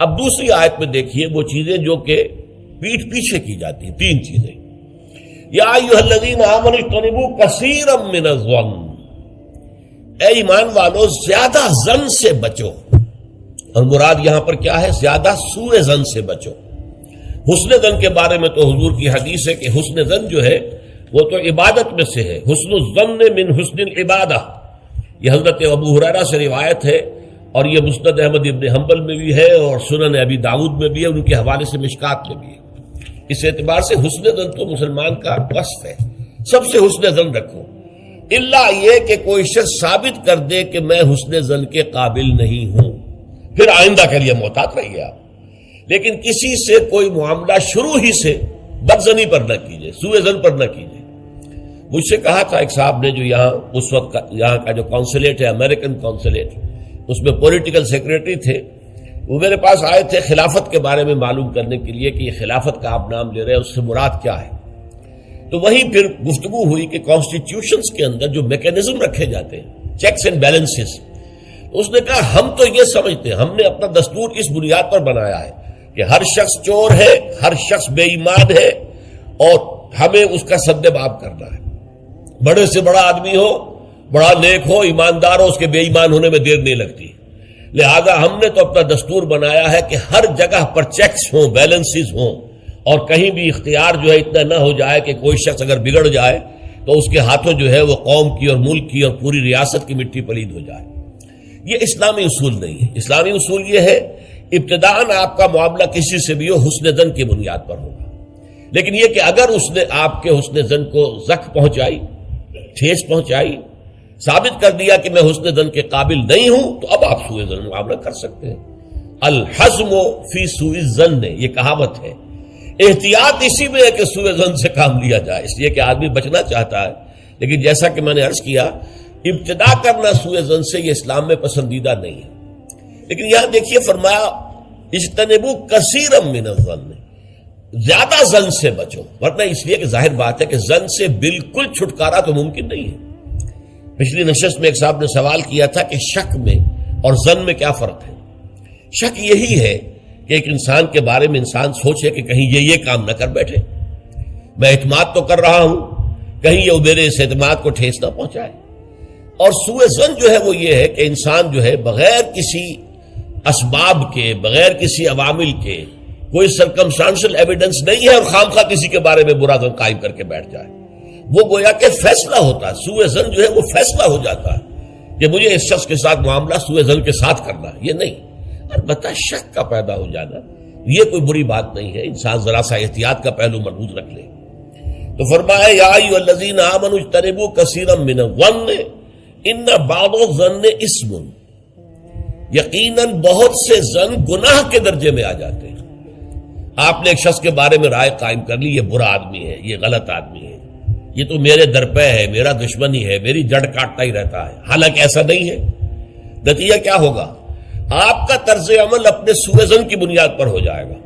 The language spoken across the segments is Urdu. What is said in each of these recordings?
اب دوسری آیت میں دیکھیے وہ چیزیں جو کہ پیٹھ پیچھے کی جاتی ہیں، تین چیزیں. یا ایھا الذین آمنوا اجتنبوا کثیرا من الظن، اے ایمان والو زیادہ ظن سے بچو. اور مراد یہاں پر کیا ہے؟ زیادہ سوء ظن سے بچو. حسن ظن کے بارے میں تو حضور کی حدیث ہے کہ حسن ظن جو ہے وہ تو عبادت میں سے ہے. حسن الظن من حسن العبادہ، یہ حضرت ابو ہریرہ سے روایت ہے، اور یہ مسند احمد ابن حنبل میں بھی ہے اور سنن ابی داؤد میں بھی ہے، ان کے حوالے سے مشکات میں بھی ہے. اس اعتبار سے حسن ظن تو مسلمان کا وصف ہے، سب سے حسن ظن رکھو، الا یہ کہ کوئی شخص ثابت کر دے کہ میں حسن ظن کے قابل نہیں ہوں، پھر آئندہ کے لیے محتاط رہیے آپ. لیکن کسی سے کوئی معاملہ شروع ہی سے بدظنی پر نہ کیجیے، سوء ظن پر نہ کیجیے. مجھ سے کہا تھا ایک صاحب نے جو یہاں اس وقت یہاں کا جو کونسلیٹ ہے، امریکن کونسلیٹ، اس میں پولیٹیکل سیکریٹری تھے، وہ میرے پاس آئے تھے خلافت کے بارے میں معلوم کرنے کے لیے کہ یہ خلافت کا آپ نام لے رہے ہیں، اس سے مراد کیا ہے. تو وہیں پھر گفتگو ہوئی کہ کانسٹیٹیوشنز کے اندر جو میکینزم رکھے جاتے ہیں، چیکس اینڈ بیلنسز، تو اس نے کہا ہم تو یہ سمجھتے ہیں، ہم نے اپنا دستور اس بنیاد پر بنایا ہے کہ ہر شخص چور ہے، ہر شخص بے ایمان ہے، اور ہمیں اس کا سدباب کرنا ہے. بڑے سے بڑا آدمی ہو، بڑا نیک ہو، ایماندار ہو، اس کے بے ایمان ہونے میں دیر نہیں لگتی. لہذا ہم نے تو اپنا دستور بنایا ہے کہ ہر جگہ پر چیکس ہوں، بیلنسز ہوں، اور کہیں بھی اختیار جو ہے اتنا نہ ہو جائے کہ کوئی شخص اگر بگڑ جائے تو اس کے ہاتھوں جو ہے وہ قوم کی اور ملک کی اور پوری ریاست کی مٹی پلید ہو جائے. یہ اسلامی اصول نہیں ہے. اسلامی اصول یہ ہے ابتداءً آپ کا معاملہ کسی سے بھی ہو حسن ظن کی بنیاد پر ہوگا، لیکن یہ کہ اگر اس نے آپ کے حسن ظن کو زخم پہنچائی، ٹھیس پہنچائی، ثابت کر دیا کہ میں حسن ظن کے قابل نہیں ہوں، تو اب آپ سوء ظن معاملہ کر سکتے ہیں. الحزم فی سوء الظن، یہ کہاوت ہے. احتیاط اسی میں ہے کہ سوء ظن سے کام لیا جائے، اس لیے کہ آدمی بچنا چاہتا ہے، لیکن جیسا کہ میں نے عرض کیا ابتدا کرنا سوء ظن سے یہ اسلام میں پسندیدہ نہیں ہے. لیکن یہاں دیکھیے فرمایا اجتنبوا کثیرا من الظن، زیادہ ظن سے بچو، ورنہ اس لیے کہ ظاہر بات ہے کہ ظن سے بالکل چھٹکارا تو ممکن نہیں ہے. پچھلی نشست میں ایک صاحب نے سوال کیا تھا کہ شک میں اور ظن میں کیا فرق ہے. شک یہی ہے کہ ایک انسان کے بارے میں انسان سوچے کہ کہیں یہ کام نہ کر بیٹھے، میں اعتماد تو کر رہا ہوں، کہیں یہ میرے اس اعتماد کو ٹھیس نہ پہنچائے. اور سوء ظن جو ہے وہ یہ ہے کہ انسان جو ہے بغیر کسی اسباب کے، بغیر کسی عوامل کے، کوئی سرکمسٹانشل ایویڈنس نہیں ہے اور خام خواہ کسی کے بارے میں برا ظن قائم کر کے بیٹھ جائے. وہ گویا کہ فیصلہ ہوتا ہے، سوء ظن جو ہے وہ فیصلہ ہو جاتا ہے کہ مجھے اس شخص کے ساتھ معاملہ سوء ظن کے ساتھ کرنا ہے. یہ نہیں، البتہ شک کا پیدا ہو جانا یہ کوئی بری بات نہیں ہے، انسان ذرا سا احتیاط کا پہلو مربوط رکھ لے. تو فرمایا یا ایھا الذین آمنوا اجتنبوا کثیرا من الظن ان بعض الظن اثم، یقیناً بہت سے ظن گناہ کے درجے میں آ جاتے ہیں. آپ نے ایک شخص کے بارے میں رائے قائم کر لی، یہ برا آدمی ہے، یہ غلط آدمی ہے، یہ تو میرے درپے ہے، میرا دشمن ہی ہے، میری جڑ کاٹتا ہی رہتا ہے، حالانکہ ایسا نہیں ہے. نتیجہ کیا ہوگا؟ آپ کا طرز عمل اپنے سوء ظن کی بنیاد پر ہو جائے گا.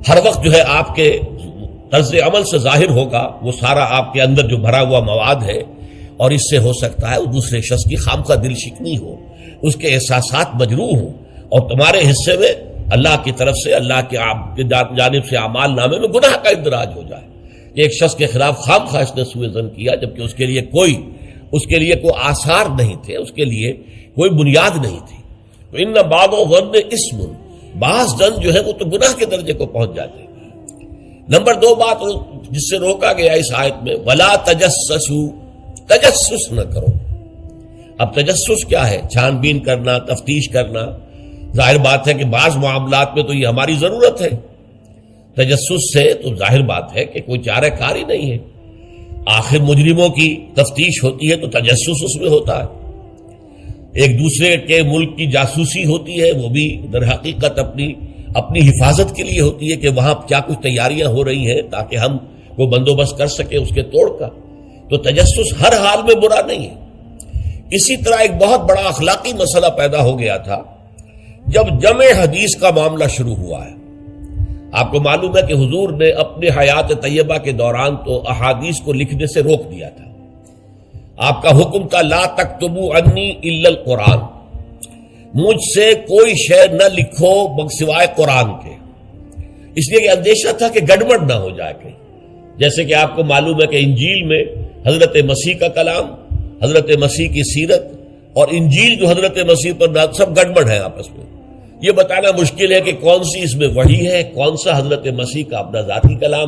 ہر وقت جو ہے آپ کے طرز عمل سے ظاہر ہوگا وہ سارا آپ کے اندر جو بھرا ہوا مواد ہے، اور اس سے ہو سکتا ہے وہ دوسرے شخص کی خامخواہ دل شکنی ہو، اس کے احساسات مجروح ہوں، اور تمہارے حصے میں اللہ کی طرف سے، اللہ کی جانب سے اعمال نامے میں گناہ کا اندراج ہو جائے کہ ایک شخص کے خلاف خامخواہ اس نے سوء ظن کیا، جبکہ اس کے لیے کوئی آثار نہیں تھے، اس کے لیے کوئی بنیاد نہیں تھی. تو ان بعض الظن اثم، بعض ظن جو ہے وہ تو گناہ کے درجے کو پہنچ جاتے ہیں. نمبر 2 بات جس سے روکا گیا اس آیت میں، ولا تجسسوا، تجسس نہ کرو. اب تجسس کیا ہے؟ چھان بین کرنا، تفتیش کرنا. ظاہر بات ہے کہ بعض معاملات میں تو یہ ہماری ضرورت ہے. تجسس سے تو ظاہر بات ہے کہ کوئی چارہ کار ہی نہیں ہے. آخر مجرموں کی تفتیش ہوتی ہے تو تجسس اس میں ہوتا ہے. ایک دوسرے کے ملک کی جاسوسی ہوتی ہے، وہ بھی در حقیقت اپنی حفاظت کے لیے ہوتی ہے کہ وہاں کیا کچھ تیاریاں ہو رہی ہیں تاکہ ہم کو بندوبست کر سکے اس کے توڑ کا. تو تجسس ہر حال میں برا نہیں ہے. اسی طرح ایک بہت بڑا اخلاقی مسئلہ پیدا ہو گیا تھا جب جمع حدیث کا معاملہ شروع ہوا ہے. آپ کو معلوم ہے کہ حضور نے اپنے حیات طیبہ کے دوران تو احادیث کو لکھنے سے روک دیا تھا. آپ کا حکم تھا لا تکتبوا عنی الا القرآن، مجھ سے کوئی شے نہ لکھو سوائے قرآن کے، اس لیے کہ اندیشہ تھا کہ گڑبڑ نہ ہو جائے کہیں. جیسے کہ آپ کو معلوم ہے کہ انجیل میں حضرت مسیح کا کلام، حضرت مسیح کی سیرت اور انجیل جو حضرت مسیح پر نازل سب گڑبڑ ہیں آپس میں. یہ بتانا مشکل ہے کہ کون سی اس میں وحی ہے، کون سا حضرت مسیح کا اپنا ذاتی کلام ہے.